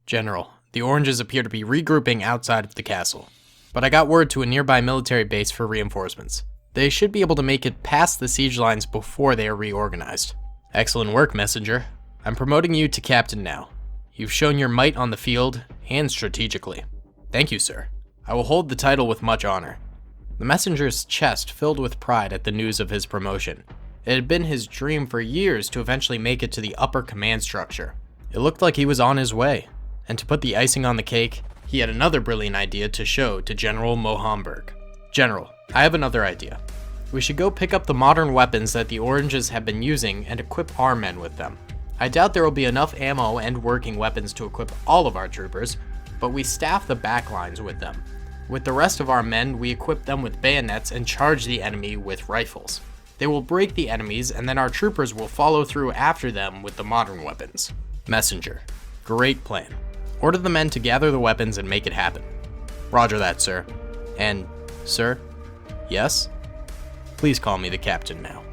General, the Oranges appear to be regrouping outside of the castle, but I got word to a nearby military base for reinforcements. They should be able to make it past the siege lines before they are reorganized. Excellent work, Messenger. I'm promoting you to Captain now. You've shown your might on the field and strategically. Thank you, sir. I will hold the title with much honor. The messenger's chest filled with pride at the news of his promotion. It had been his dream for years to eventually make it to the upper command structure. It looked like he was on his way, and to put the icing on the cake, he had another brilliant idea to show to General Mohamberg. General, I have another idea. We should go pick up the modern weapons that the Oranges have been using and equip our men with them. I doubt there will be enough ammo and working weapons to equip all of our troopers, but we staff the backlines with them. With the rest of our men, we equip them with bayonets and charge the enemy with rifles. They will break the enemies, and then our troopers will follow through after them with the modern weapons. Messenger, great plan. Order the men to gather the weapons and make it happen. Roger that, sir. And, sir? Yes? Please call me the captain now.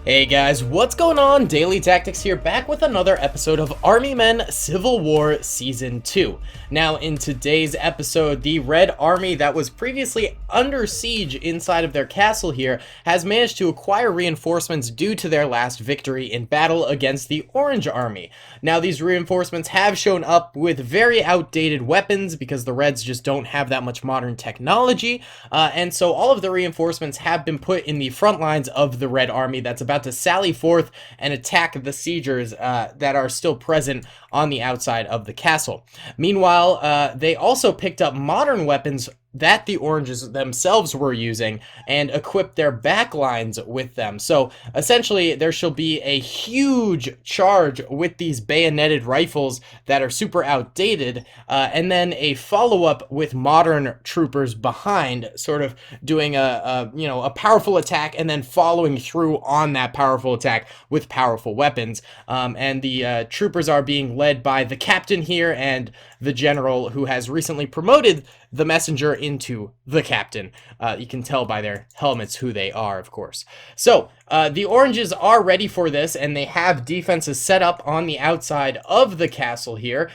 Hey guys, what's going on? Daily Tactics here, back with another episode of Army Men Civil War Season 2. Now, in today's episode, the Red Army that was previously under siege inside of their castle here has managed to acquire reinforcements due to their last victory in battle against the Orange Army. Now, these reinforcements have shown up with very outdated weapons because the Reds just don't have that much modern technology, and so all of the reinforcements have been put in the front lines of the Red Army that's about to sally forth and attack the siegers that are still present on the outside of the castle. Meanwhile, they also picked up modern weapons that the Oranges themselves were using and equipped their backlines with them. So essentially there shall be a huge charge with these bayoneted rifles that are super outdated, and then a follow-up with modern troopers behind, sort of doing a powerful attack and then following through on that powerful attack with powerful weapons. And the troopers are being led by the captain here and the general who has recently promoted the messenger into the captain. You can tell by their helmets who they are, of course. So the Oranges are ready for this, and they have defenses set up on the outside of the castle here.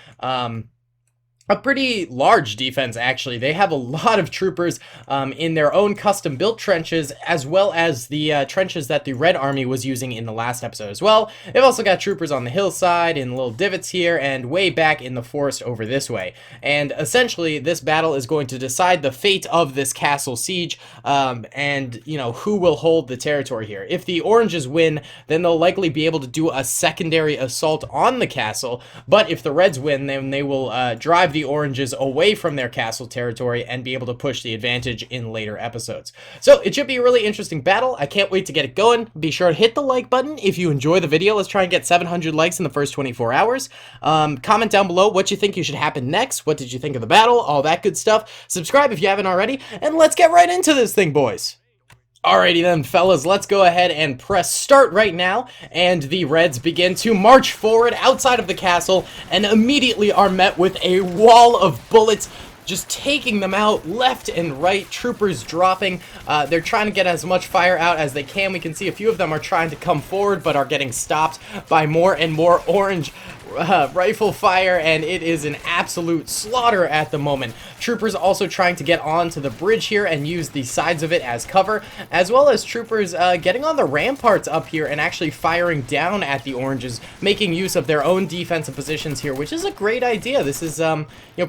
A pretty large defense, actually. They have a lot of troopers in their own custom-built trenches, as well as the trenches that the Red Army was using in the last episode as well. They've also got troopers on the hillside, in little divots here, and way back in the forest over this way. And essentially, this battle is going to decide the fate of this castle siege, and, you know, who will hold the territory here. If the Oranges win, then they'll likely be able to do a secondary assault on the castle, but if the Reds win, then they will drive the Oranges away from their castle territory and be able to push the advantage in later episodes. So it should be a really interesting battle. I can't wait to get it going. Be sure to hit the like button if you enjoy the video. Let's try and get 700 likes in the first 24 hours. Comment down below what you think should happen next. What did you think of the battle? All that good stuff. Subscribe if you haven't already, and let's get right into this thing, boys. Alrighty then, fellas, let's go ahead and press start right now, and the Reds begin to march forward outside of the castle, and immediately are met with a wall of bullets, just taking them out left and right, troopers dropping. They're trying to get as much fire out as they can. We can see a few of them are trying to come forward, but are getting stopped by more and more orange rifle fire, and it is an absolute slaughter at the moment. Troopers also trying to get onto the bridge here and use the sides of it as cover, as well as troopers getting on the ramparts up here and actually firing down at the Oranges, making use of their own defensive positions here, which is a great idea. This is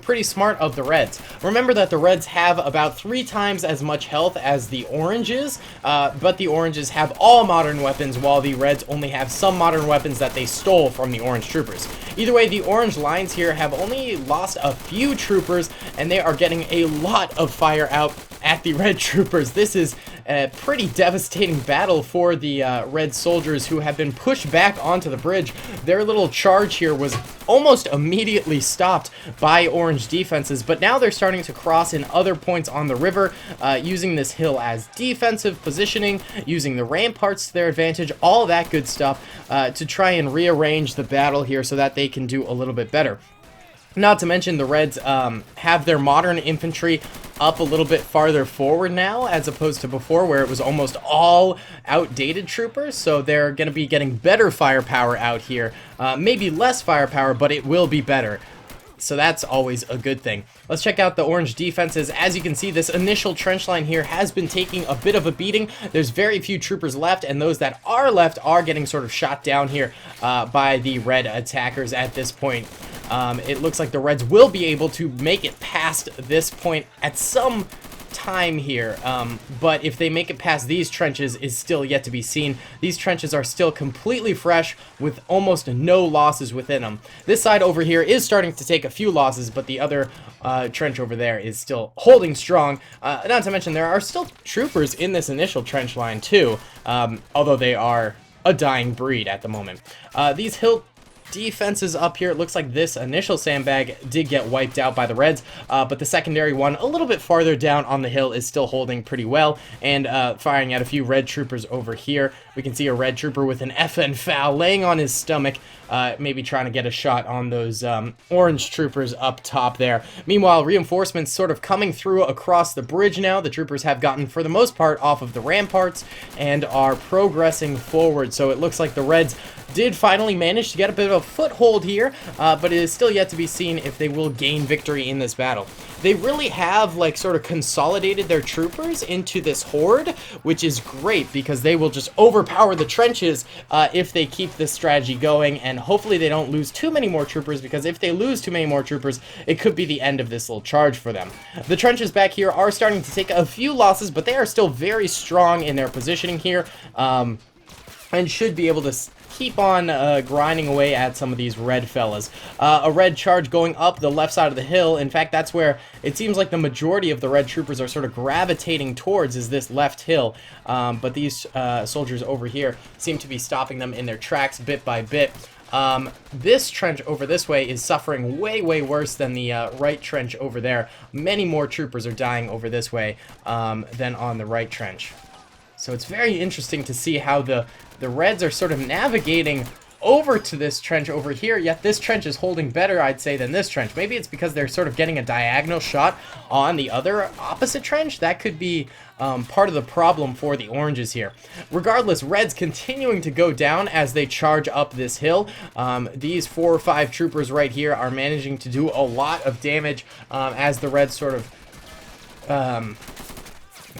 pretty smart of the Reds. Remember that the Reds have about 3 times as much health as the Oranges, but the Oranges have all modern weapons, while the Reds only have some modern weapons that they stole from the Orange troopers. Either way, the Orange lines here have only lost a few troopers, and they are getting a lot of fire out at the Red troopers. This is a pretty devastating battle for the Red soldiers who have been pushed back onto the bridge. Their little charge here was almost immediately stopped by Orange defenses, but now they're starting to cross in other points on the river, using this hill as defensive positioning, using the ramparts to their advantage, all that good stuff, to try and rearrange the battle here so that they can do a little bit better. Not to mention the Reds have their modern infantry up a little bit farther forward now, as opposed to before where it was almost all outdated troopers. So they're going to be getting better firepower out here. Maybe less firepower, but it will be better. So that's always a good thing. Let's check out the orange defenses. As you can see, this initial trench line here has been taking a bit of a beating. There's very few troopers left, and those that are left are getting sort of shot down here by the red attackers at this point. It looks like the Reds will be able to make it past this point at some time here, but if they make it past these trenches is still yet to be seen. These trenches are still completely fresh with almost no losses within them. This side over here is starting to take a few losses, but the other trench over there is still holding strong. Not to mention there are still troopers in this initial trench line too, although they are a dying breed at the moment. These hill defenses up here, it looks like this initial sandbag did get wiped out by the Reds, but the secondary one a little bit farther down on the hill is still holding pretty well, and firing at a few red troopers over here. We can see a red trooper with an FN foul laying on his stomach, maybe trying to get a shot on those orange troopers up top there. Meanwhile, reinforcements sort of coming through across the bridge now. The troopers have gotten, for the most part, off of the ramparts and are progressing forward, so it looks like the Reds did finally manage to get a bit of a foothold here, but it is still yet to be seen if they will gain victory in this battle. They really have, like, sort of consolidated their troopers into this horde, which is great because they will just overpower the trenches if they keep this strategy going, and hopefully they don't lose too many more troopers, because if they lose too many more troopers, it could be the end of this little charge for them. The trenches back here are starting to take a few losses, but they are still very strong in their positioning here, and should be able to keep on grinding away at some of these red fellas. A red charge going up the left side of the hill. In fact, that's where it seems like the majority of the red troopers are sort of gravitating towards, is this left hill. But these soldiers over here seem to be stopping them in their tracks bit by bit. This trench over this way is suffering way worse than the right trench over there. Many more troopers are dying over this way than on the right trench. So it's very interesting to see how the Reds are sort of navigating over to this trench over here, yet this trench is holding better, I'd say, than this trench. Maybe it's because they're sort of getting a diagonal shot on the other opposite trench. That could be part of the problem for the oranges here. Regardless, Reds continuing to go down as they charge up this hill. These 4 or 5 troopers right here are managing to do a lot of damage as the Reds sort of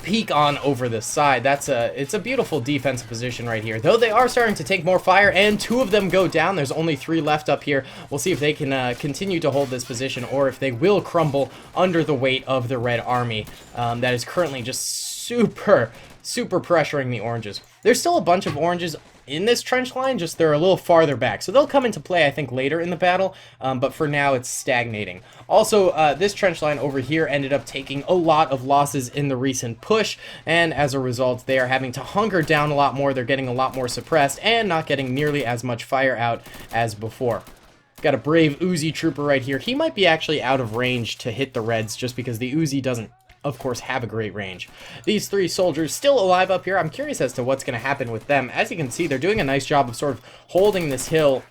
peek on over the side. It's a beautiful defensive position right here, though they are starting to take more fire, and 2 of them go down. There's only 3 left up here. We'll see if they can continue to hold this position, or if they will crumble under the weight of the red army that is currently just super pressuring the oranges. There's still a bunch of oranges in this trench line, just they're a little farther back, so they'll come into play, I think, later in the battle, but for now it's stagnating. Also, this trench line over here ended up taking a lot of losses in the recent push, and as a result they are having to hunker down a lot more. They're getting a lot more suppressed and not getting nearly as much fire out as before. Got a brave Uzi trooper right here. He might be actually out of range to hit the Reds, just because the Uzi doesn't, of course, have a great range. These 3 soldiers still alive up here. I'm curious as to what's going to happen with them. As you can see, they're doing a nice job of sort of holding this hill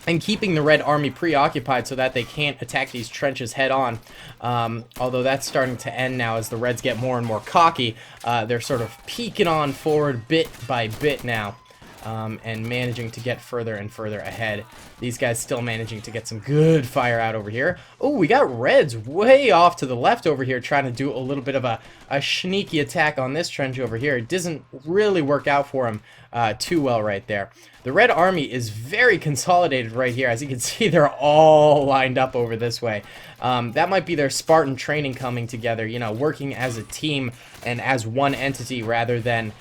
and keeping the red army preoccupied so that they can't attack these trenches head on. Although that's starting to end now as the Reds get more and more cocky. They're sort of peeking on forward bit by bit now. And managing to get further and further ahead. These guys still managing to get some good fire out over here. Oh, we got Reds way off to the left over here trying to do a little bit of a sneaky attack on this trench over here. It doesn't really work out for them too well right there. The red army is very consolidated right here. As you can see, they're all lined up over this way. That might be their Spartan training coming together, you know, working as a team and as one entity rather than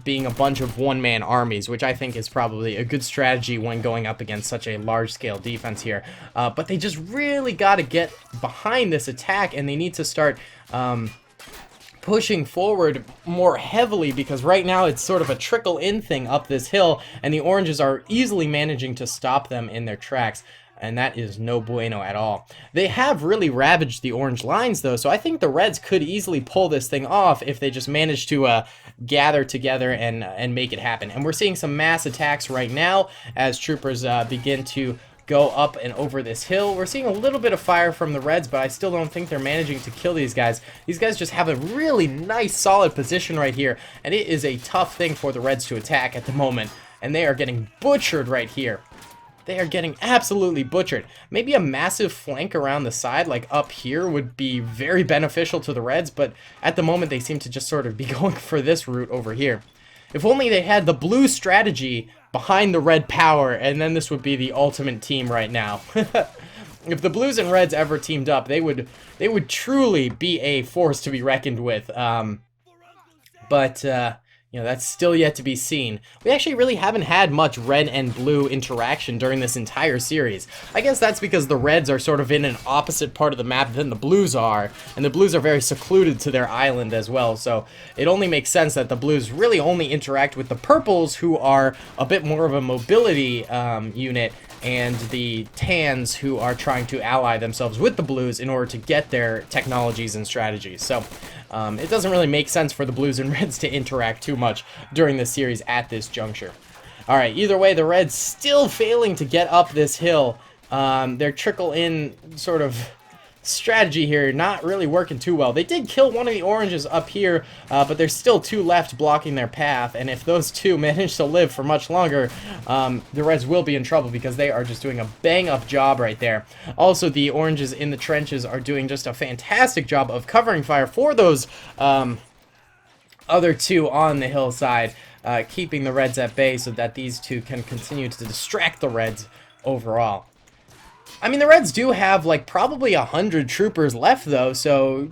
being a bunch of one-man armies, which I think is probably a good strategy when going up against such a large-scale defense here. But they just really got to get behind this attack, and they need to start pushing forward more heavily, because right now it's sort of a trickle-in thing up this hill, and the oranges are easily managing to stop them in their tracks. And that is no bueno at all. They have really ravaged the orange lines, though, so I think the Reds could easily pull this thing off if they just manage to gather together and make it happen. And we're seeing some mass attacks right now as troopers begin to go up and over this hill. We're seeing a little bit of fire from the Reds, but I still don't think they're managing to kill these guys. These guys just have a really nice, solid position right here, and it is a tough thing for the Reds to attack at the moment, and they are getting butchered right here. They are getting absolutely butchered. Maybe a massive flank around the side, like up here, would be very beneficial to the Reds, but at the moment they seem to just sort of be going for this route over here. If only they had the blue strategy behind the red power, and then this would be the ultimate team right now. If the Blues and Reds ever teamed up, they would truly be a force to be reckoned with. You know, that's still yet to be seen. We actually really haven't had much red and blue interaction during this entire series. I guess that's because the Reds are sort of in an opposite part of the map than the Blues are, and the Blues are very secluded to their island as well, so it only makes sense that the Blues really only interact with the Purples, who are a bit more of a mobility unit, and the Tans, who are trying to ally themselves with the Blues in order to get their technologies and strategies. So it doesn't really make sense for the Blues and Reds to interact too much during this series at this juncture. Alright, either way, the Reds still failing to get up this hill. Their trickle-in sort of strategy here not really working too well. They did kill one of the oranges up here, but there's still two left blocking their path, and if those two manage to live for much longer, the Reds will be in trouble because they are just doing a bang-up job right there. Also, the oranges in the trenches are doing just a fantastic job of covering fire for those other two on the hillside, keeping the Reds at bay so that these two can continue to distract the Reds overall. I mean, the Reds do have, like, probably 100 troopers left, though, so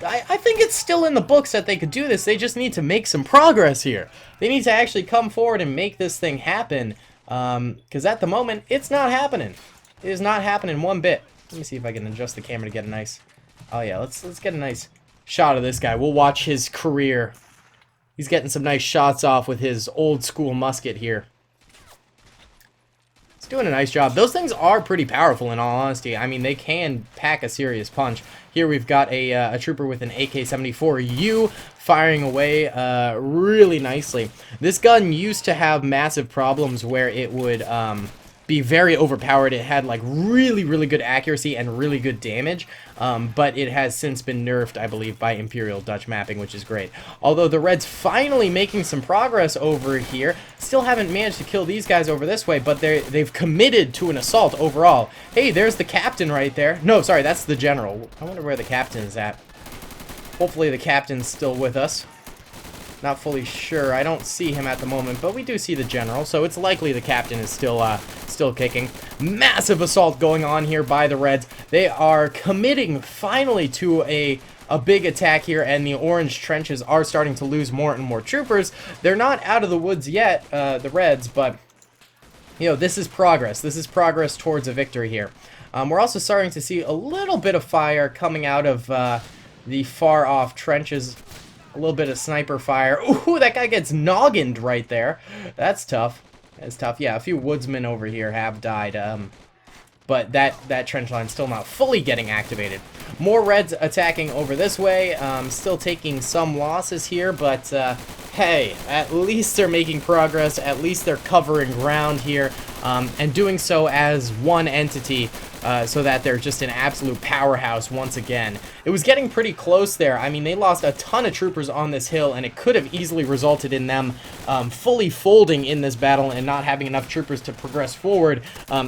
I think it's still in the books that they could do this. They just need to make some progress here. They need to actually come forward and make this thing happen, because at the moment, it's not happening. It is not happening one bit. Let me see if I can adjust the camera to get a nice... Oh, yeah, let's get a nice shot of this guy. We'll watch his career. He's getting some nice shots off with his old-school musket here. Doing a nice job. Those things are pretty powerful, in all honesty. I mean, they can pack a serious punch. Here we've got a trooper with an AK-74U firing away really nicely. This gun used to have massive problems where it would be very overpowered. It had like really good accuracy and really good damage, but it has since been nerfed, I believe, by Imperial Dutch mapping, which is great. Although the Reds finally making some progress over here, still haven't managed to kill these guys over this way, but they've committed to an assault overall. Hey, there's the captain right there. No, sorry, that's the general. I wonder where the captain is at. Hopefully the captain's still with us. Not fully sure. I don't see him at the moment, but we do see the general, so it's likely the captain is still kicking. Massive assault going on here by the Reds. They are committing finally to a big attack here, and the orange trenches are starting to lose more and more troopers. They're not out of the woods yet, the Reds, but you know, this is progress. This is progress towards a victory here. We're also starting to see a little bit of fire coming out of the far off trenches. A little bit of sniper fire. Ooh, that guy gets noggined right there. That's tough. That's tough. Yeah, a few woodsmen over here have died. But that trench line's still not fully getting activated. More Reds attacking over this way. Still taking some losses here, but hey, at least they're making progress. At least they're covering ground here, and doing so as one entity, so that they're just an absolute powerhouse once again. It was getting pretty close there. I mean, they lost a ton of troopers on this hill, and it could have easily resulted in them fully folding in this battle and not having enough troopers to progress forward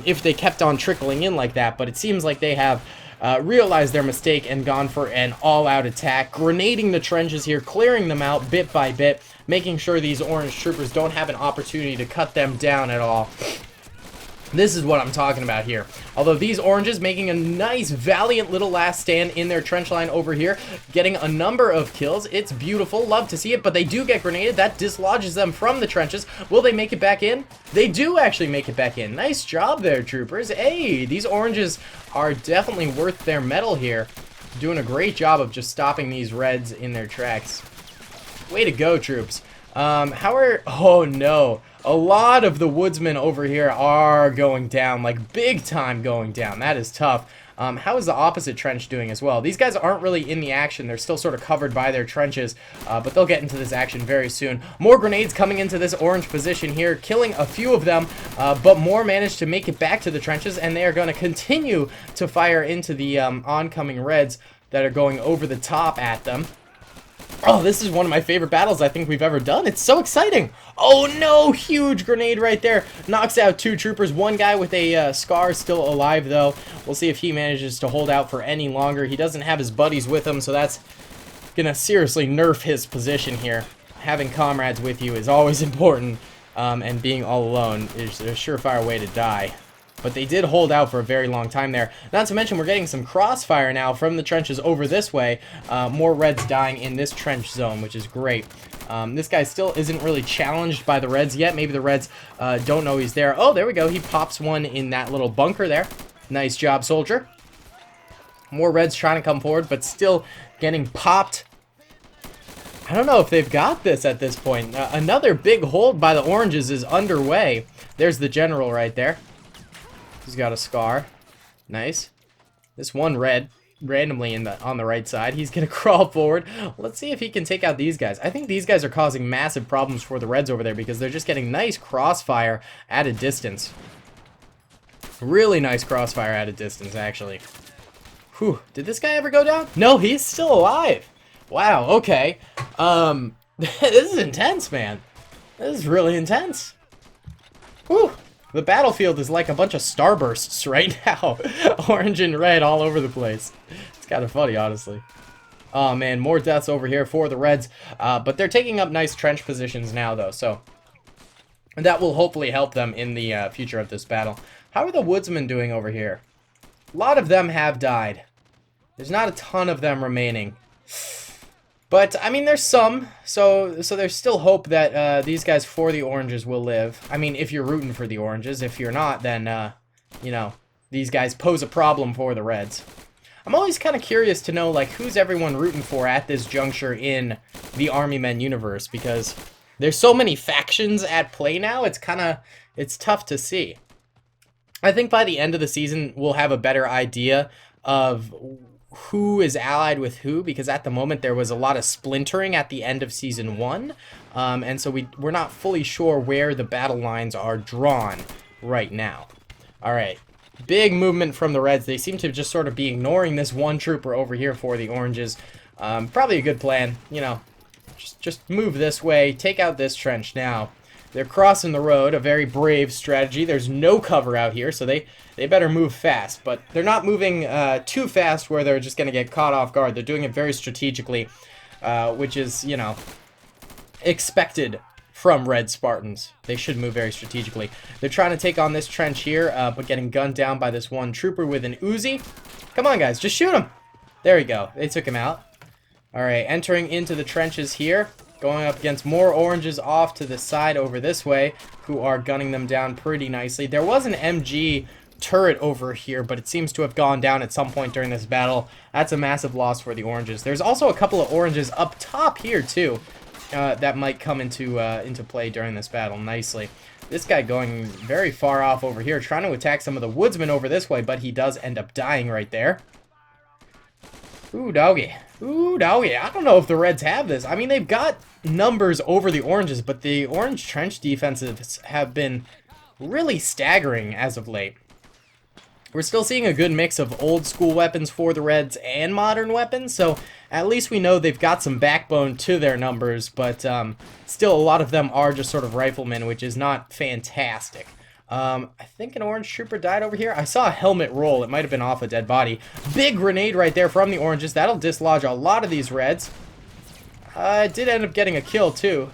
if they kept on trickling in like that. But it seems like they have realized their mistake and gone for an all-out attack, grenading the trenches here, clearing them out bit by bit, making sure these orange troopers don't have an opportunity to cut them down at all. This is what I'm talking about here. Although these oranges making a nice, valiant little last stand in their trench line over here, getting a number of kills. It's beautiful. Love to see it, but they do get grenaded. That dislodges them from the trenches. Will they make it back in? They do actually make it back in. Nice job there, troopers. Hey, these oranges are definitely worth their medal here. Doing a great job of just stopping these Reds in their tracks. Way to go, troops. Oh no. A lot of the woodsmen over here are going down, like big time going down. That is tough. How is the opposite trench doing as well? These guys aren't really in the action. They're still sort of covered by their trenches, but they'll get into this action very soon. More grenades coming into this orange position here, killing a few of them, but more managed to make it back to the trenches, and they are going to continue to fire into the oncoming reds that are going over the top at them. Oh, this is one of my favorite battles I think we've ever done. It's so exciting. Oh no, huge grenade right there. Knocks out 2 troopers. One guy with a scar still alive though. We'll see if he manages to hold out for any longer. He doesn't have his buddies with him, so that's gonna seriously nerf his position here. Having comrades with you is always important, and being all alone is a surefire way to die. But they did hold out for a very long time there. Not to mention, we're getting some crossfire now from the trenches over this way. More reds dying in this trench zone, which is great. This guy still isn't really challenged by the reds yet. Maybe the reds don't know he's there. Oh, there we go. He pops one in that little bunker there. Nice job, soldier. More reds trying to come forward, but still getting popped. I don't know if they've got this at this point. Another big hold by the oranges is underway. There's the general right there. He's got a scar. Nice. This one red randomly on the right side. He's gonna crawl forward. Let's see if he can take out these guys. I think these guys are causing massive problems for the reds over there because they're just getting nice crossfire at a distance. Really nice crossfire at a distance, actually. Whew. Did this guy ever go down? No, he's still alive. Wow, okay. This is intense, man. This is really intense. Whew. The battlefield is like a bunch of starbursts right now. Orange and red all over the place. It's kind of funny, honestly. Oh, man, more deaths over here for the reds. But they're taking up nice trench positions now, though. So that will hopefully help them in the future of this battle. How are the woodsmen doing over here? A lot of them have died. There's not a ton of them remaining. But, I mean, there's some, so there's still hope that these guys for the oranges will live. I mean, if you're rooting for the oranges. If you're not, then, you know, these guys pose a problem for the reds. I'm always kind of curious to know, like, who's everyone rooting for at this juncture in the Army Men universe, because there's so many factions at play now, it's tough to see. I think by the end of the season, we'll have a better idea of who is allied with who, because at the moment there was a lot of splintering at the end of season 1, and so we're not fully sure where the battle lines are drawn right now. Alright, big movement from the reds. They seem to just sort of be ignoring this one trooper over here for the oranges. Probably a good plan, you know, just move this way, take out this trench now. They're crossing the road, a very brave strategy. There's no cover out here, so they better move fast. But they're not moving too fast where they're just going to get caught off guard. They're doing it very strategically, which is, you know, expected from Red Spartans. They should move very strategically. They're trying to take on this trench here, but getting gunned down by this one trooper with an Uzi. Come on, guys, just shoot him. There we go. They took him out. All right, entering into the trenches here. Going up against more oranges off to the side over this way, who are gunning them down pretty nicely. There was an MG turret over here, but it seems to have gone down at some point during this battle. That's a massive loss for the oranges. There's also a couple of oranges up top here, too, that might come into play during this battle nicely. This guy going very far off over here, trying to attack some of the woodsmen over this way, but he does end up dying right there. Ooh, doggy. Ooh, doggy. I don't know if the reds have this. I mean, they've got numbers over the oranges, but the orange trench defenses have been really staggering as of late. We're still seeing a good mix of old school weapons for the reds and modern weapons, so at least we know they've got some backbone to their numbers, but still a lot of them are just sort of riflemen, which is not fantastic. I think an orange trooper died over here. I saw a helmet roll. It might have been off a dead body. Big grenade right there from the oranges. That'll dislodge a lot of these reds. It did end up getting a kill, too.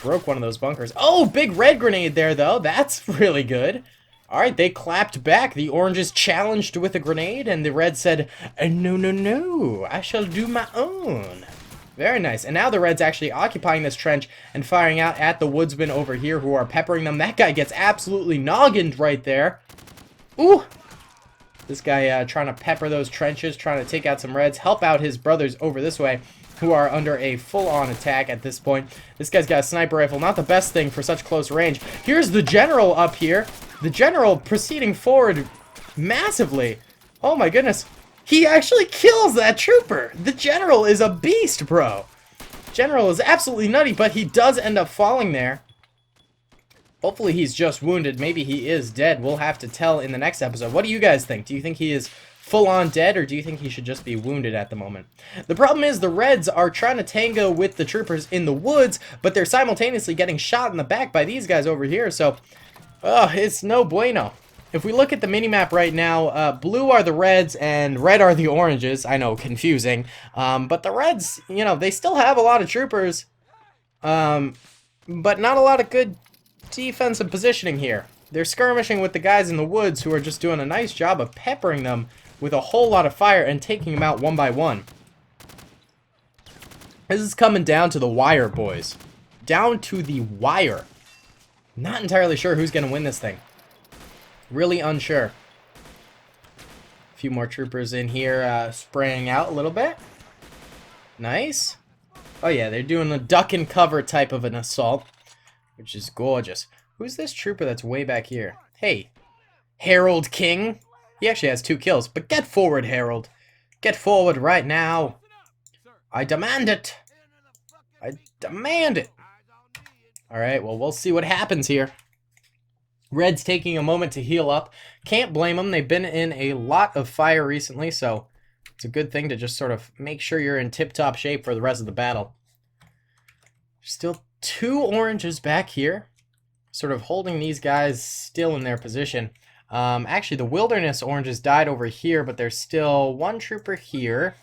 Broke one of those bunkers. Oh, big red grenade there, though. That's really good. Alright, they clapped back. The oranges challenged with a grenade, and the red said, no, no, no. I shall do my own. Very nice. And now the Reds actually occupying this trench and firing out at the woodsmen over here who are peppering them. That guy gets absolutely noggined right there. Ooh! This guy trying to pepper those trenches, trying to take out some Reds, help out his brothers over this way. who are under a full-on attack at this point. This guy's got a sniper rifle, not the best thing for such close range. Here's the general up here. The general proceeding forward massively. Oh my goodness. He actually kills that trooper. The general is a beast, bro. General is absolutely nutty, but he does end up falling there. Hopefully he's just wounded. Maybe he is dead. We'll have to tell in the next episode. What do you guys think? Do you think he is full-on dead, or do you think he should just be wounded at the moment? The problem is the Reds are trying to tango with the troopers in the woods, but they're simultaneously getting shot in the back by these guys over here, so it's no bueno. If we look at the minimap right now, blue are the Reds and red are the oranges. I know, confusing. But the Reds, you know, they still have a lot of troopers, but not a lot of good defensive positioning here. They're skirmishing with the guys in the woods who are just doing a nice job of peppering them with a whole lot of fire and taking them out one by one. This is coming down to the wire, boys. Down to the wire. Not entirely sure who's going to win this thing. Really unsure. A few more troopers in here spraying out a little bit. Nice. Oh yeah, they're doing a duck and cover type of an assault, which is gorgeous. Who's this trooper that's way back here? Hey, Harold King. He actually has 2 kills, but get forward, Harold. Get forward right now. I demand it. I demand it. Alright, well, we'll see what happens here. Red's taking a moment to heal up. Can't blame them. They've been in a lot of fire recently, so it's a good thing to just sort of make sure you're in tip-top shape for the rest of the battle. Still 2 oranges back here, sort of holding these guys still in their position. Actually, the wilderness oranges died over here, but there's still 1 trooper here,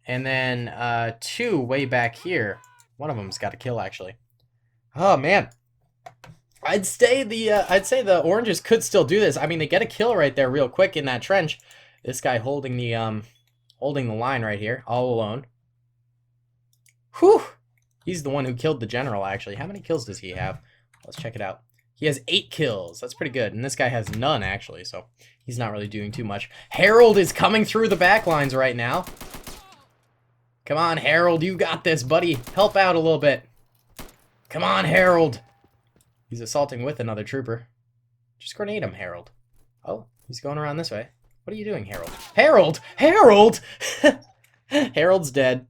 and then 2 way back here. One of them's got a kill, actually. Oh man, I'd say the oranges could still do this. I mean, they get a kill right there, real quick in that trench. This guy holding the line right here, all alone. Whew. He's the one who killed the general, actually. How many kills does he have? Let's check it out. He has 8 kills. That's pretty good. And this guy has none, actually, so he's not really doing too much. Harold is coming through the back lines right now. Come on, Harold. You got this, buddy. Help out a little bit. Come on, Harold. He's assaulting with another trooper. Just grenade him, Harold. Oh, he's going around this way. What are you doing, Harold? Harold! Harold! Harold's dead.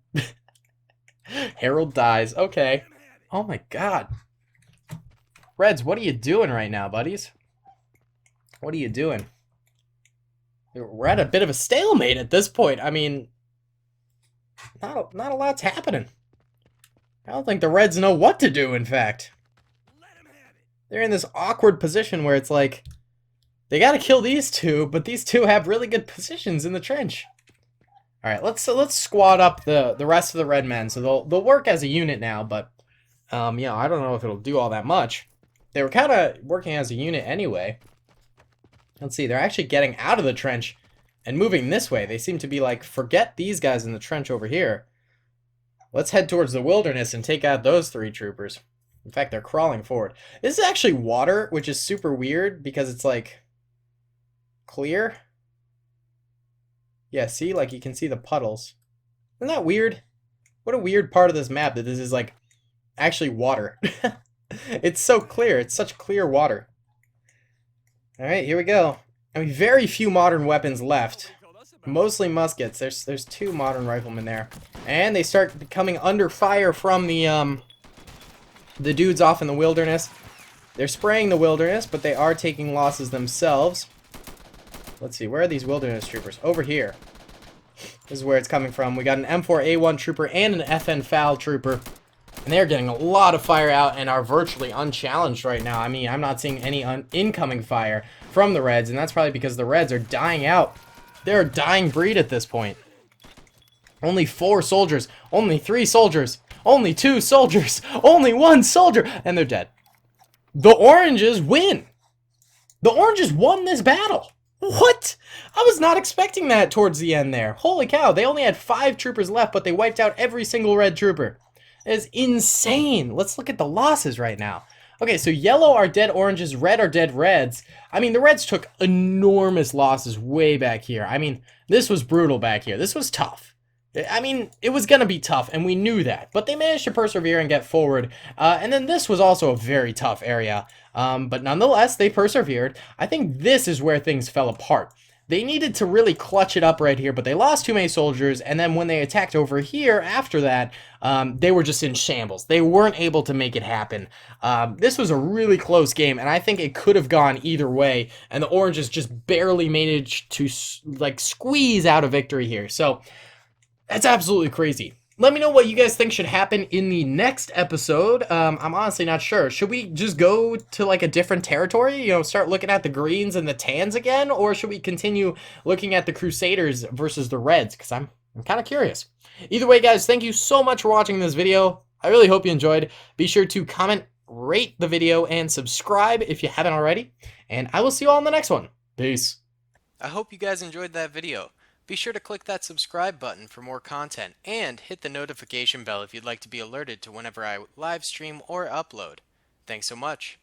Harold dies. Okay. Oh my god. Reds, what are you doing right now, buddies? What are you doing? We're at a bit of a stalemate at this point. I mean, not a lot's happening. I don't think the Reds know what to do, in fact. They're in this awkward position where it's like, they gotta kill these 2, but these 2 have really good positions in the trench. Alright, let's squad up the rest of the red men. So they'll work as a unit now, but you know, I don't know if it'll do all that much. They were kind of working as a unit anyway. Let's see, they're actually getting out of the trench and moving this way. They seem to be like, forget these guys in the trench over here. Let's head towards the wilderness and take out those 3 troopers. In fact, they're crawling forward. This is actually water, which is super weird because it's like clear. Yeah, see, like you can see the puddles. Isn't that weird? What a weird part of this map that this is like actually water. It's so clear. It's such clear water. Alright, here we go. I mean, very few modern weapons left. Mostly muskets. There's 2 modern riflemen there. And they start coming under fire from the dudes off in the wilderness. They're spraying the wilderness, but they are taking losses themselves. Let's see, where are these wilderness troopers? Over here. This is where it's coming from. We got an M4A1 trooper and an FN FAL trooper. And they're getting a lot of fire out and are virtually unchallenged right now. I mean, I'm not seeing any incoming fire from the Reds, and that's probably because the Reds are dying out. They're a dying breed at this point. Only 4 soldiers. Only 3 soldiers. Only 2 soldiers. Only 1 soldier. And they're dead. The Oranges win. The Oranges won this battle. What? I was not expecting that towards the end there. Holy cow. They only had 5 troopers left, but they wiped out every single red trooper. It is insane. Let's look at the losses right now. Okay, so yellow are dead oranges, red are dead reds. I mean, the Reds took enormous losses way back here. I mean, this was brutal back here. This was tough. I mean, it was going to be tough, and we knew that, but they managed to persevere and get forward. And then this was also a very tough area, but nonetheless, they persevered. I think this is where things fell apart. They needed to really clutch it up right here, but they lost too many soldiers, and then when they attacked over here after that, they were just in shambles. They weren't able to make it happen. This was a really close game, and I think it could have gone either way, and the Oranges just barely managed to like squeeze out a victory here. So that's absolutely crazy. Let me know what you guys think should happen in the next episode. I'm honestly not sure. Should we just go to like a different territory? You know, start looking at the greens and the tans again? Or should we continue looking at the Crusaders versus the Reds? Because I'm kind of curious. Either way, guys, thank you so much for watching this video. I really hope you enjoyed. Be sure to comment, rate the video, and subscribe if you haven't already. And I will see you all in the next one. Peace. I hope you guys enjoyed that video. Be sure to click that subscribe button for more content, and hit the notification bell if you'd like to be alerted to whenever I live stream or upload. Thanks so much.